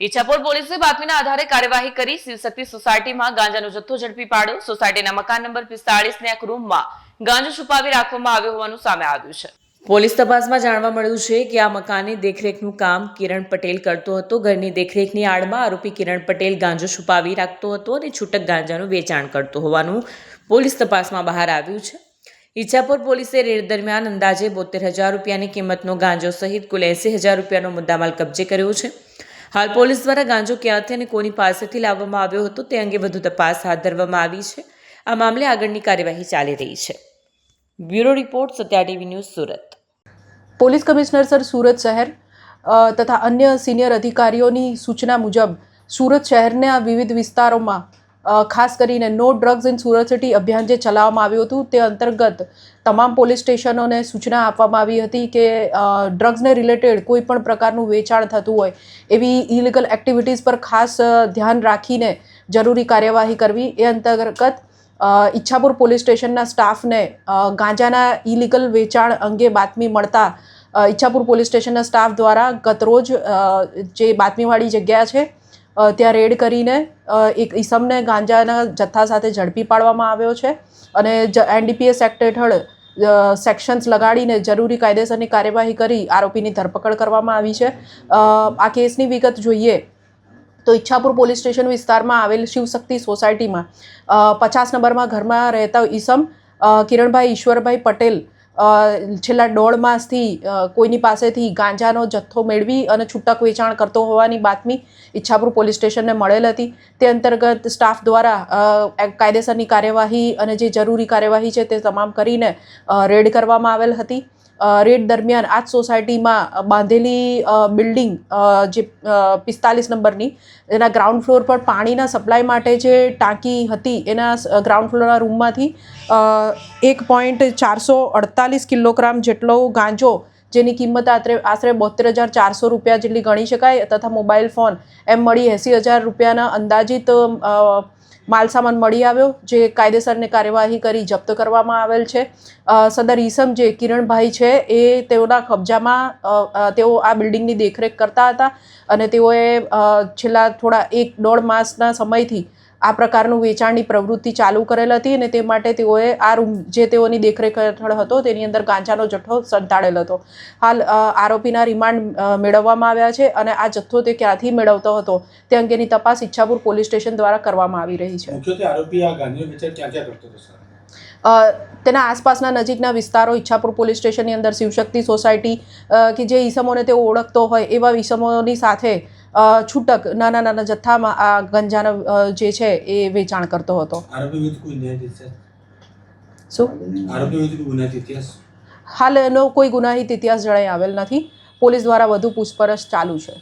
ઈચ્છાપુર પોલીસે બાતમીના આધારે કાર્યવાહી કરી શિવશક્તિ સોસાયટીમાં ગાંજાનો જથ્થો ઝડપી પાડ્યો। સોસાયટીના મકાન નંબર 45 ની એક રૂમમાં ગાંજો છુપાવી રાખવામાં આવ્યો હોવાનું સામે આવ્યું છે। પોલીસ તપાસમાં જાણવા મળ્યું છે કે આ મકાનની દેખરેખનું કામ કિરણ પટેલ કરતો હતો। ઘરની દેખરેખની આડમાં આરોપી કિરણ પટેલ ગાંજો છુપાવી રાખતો હતો અને છૂટક ગાંજાનું વેચાણ કરતો હોવાનું પોલીસ તપાસમાં બહાર આવ્યું છે। ઈચ્છાપુર પોલીસે રેડ દરમિયાન અંદાજે 72,000 રૂપિયાની કિંમતનો ગાંજો સહિત કુલ 80,000 રૂપિયાનો મુદ્દામાલ કબજે કર્યો છે। હાલ પોલીસ દ્વારા ગાંજો ક્યાંથી અને કોની પાસેથી લાવવામાં આવ્યો હતો તે અંગે વધુ તપાસ હાથ ધરવામાં આવી છે। આ મામલે આગળની કાર્યવાહી ચાલી રહી છે। Bureau report Satya TV news Surat. Police commissioner sir Surat શહેર તથા અન્ય સિનિયર અધિકારીઓની સૂચના મુજબ સુરત શહેરના વિવિધ વિસ્તારોમાં ખાસ કરીને no drugs in Surat city અભિયાન જે ચલાવવામાં આવ્યું હતું તે અંતર્ગત તમામ પોલીસ સ્ટેશનોને સૂચના આપવામાં આવી હતી કે ડ્રગ્સને રિલેટેડ કોઈ પણ પ્રકારનું વેચાણ થતું હોય એવી ઇલીગલ એક્ટિવિટીઝ પર ખાસ ધ્યાન રાખીને જરૂરી કાર્યવાહી કરવી। એ અંતર્ગત ઈચ્છાપુર પોલીસ સ્ટેશનના સ્ટાફને ગાંજાના ઇલીગલ વેચાણ અંગે બાતમી મળતા ઈચ્છાપુર પોલીસ સ્ટેશનના સ્ટાફ દ્વારા ગતરોજ જે બાતમીવાળી જગ્યા છે ત્યાં રેડ કરીને એક ઈસમને ગાંજાના જથ્થા સાથે ઝડપી પાડવામાં આવ્યો છે અને NDPS એક્ટ હેઠળ સેક્શન્સ લગાડીને જરૂરી કાયદેસરની કાર્યવાહી કરી આરોપીની ધરપકડ કરવામાં આવી છે। આ કેસની વિગત જોઈએ તો ઈચ્છાપુર પોલીસ સ્ટેશન વિસ્તારમાં આવેલ શિવશક્તિ સોસાયટીમાં 50 નંબરમાં ઘરમાં રહેતા ઈસમ કિરણભાઈ ઈશ્વરભાઈ પટેલ છેલ્લા 1.5 માસથી કોઈની પાસેથી ગાંજાનો જથ્થો મેળવી અને છૂટક વેચાણ કરતો હોવાની બાતમી ઈચ્છાપુર પોલીસ સ્ટેશનને મળેલ હતી। તે અંતર્ગત સ્ટાફ દ્વારા કાયદેસરની કાર્યવાહી અને જે જરૂરી કાર્યવાહી છે તે તમામ કરીને રેડ કરવામાં આવેલ હતી। રેડ દરમિયાન આ જ સોસાયટીમાં બાંધેલી બિલ્ડિંગ જે 45 નંબરની એના ગ્રાઉન્ડ ફ્લોર પર પાણીના સપ્લાય માટે જે ટાંકી હતી એના ગ્રાઉન્ડ ફ્લોરના રૂમમાંથી 1.448 કિલોગ્રામ જેટલો ગાંજો જેની કિંમત આશરે 72,400 રૂપિયા જેટલી ગણી શકાય તથા મોબાઈલ ફોન એમ મળી 80,000 રૂપિયાના અંદાજિત માલસામાન મળી આવ્યો જે કાયદેસરની કાર્યવાહી કરી જપ્ત કરવામાં આવેલ છે। સદર ઈસમ જે કિરણભાઈ છે એ તેઓના કબજામાં તેઓ આ બિલ્ડિંગની દેખરેખ કરતા હતા અને તેઓએ છેલ્લા થોડા 1-1.5 માસના સમયથી આ પ્રકારનું વેચાણની પ્રવૃત્તિ ચાલુ કરેલ હતી અને તે માટે તેઓએ આ રૂમ જે તેઓની દેખરેખ હેઠળ હતો તેની અંદર ગાંજાનો જથ્થો સંતાડેલ હતો। હાલ આરોપીના રિમાન્ડ મેળવવામાં આવ્યા છે અને આ જથ્થો તે ક્યાંથી મેળવતો હતો તે અંગેની તપાસ ઈચ્છાપુર પોલીસ સ્ટેશન દ્વારા કરવામાં આવી રહી છે। મુખ્યત્વે આરોપી આ ગાંજાનો વેચાણ ક્યાં ક્યાં કરતો હતો સર? તેના આસપાસના નજીકના વિસ્તારો ઈચ્છાપુર પોલીસ સ્ટેશનની અંદર શિવશક્તિ સોસાયટી કે જે ઈસમોને તેઓ ઓળખતો હોય એવા ઈસમોની સાથે છૂટક નાના નાના જથ્થામાં આ ગાંજાનો જે છે એ વેચાણ કરતો હતો। આરોપી વિરુદ્ધ કોઈ ગુનાહિત ઇતિહાસ? શું આરોપી વિરુદ્ધ ગુનાહિત ઇતિહાસ? હાલ એનો કોઈ ગુનાહિત ઇતિહાસ જણાઈ આવેલ નથી। પોલીસ દ્વારા વધુ પૂછપરછ ચાલુ છે।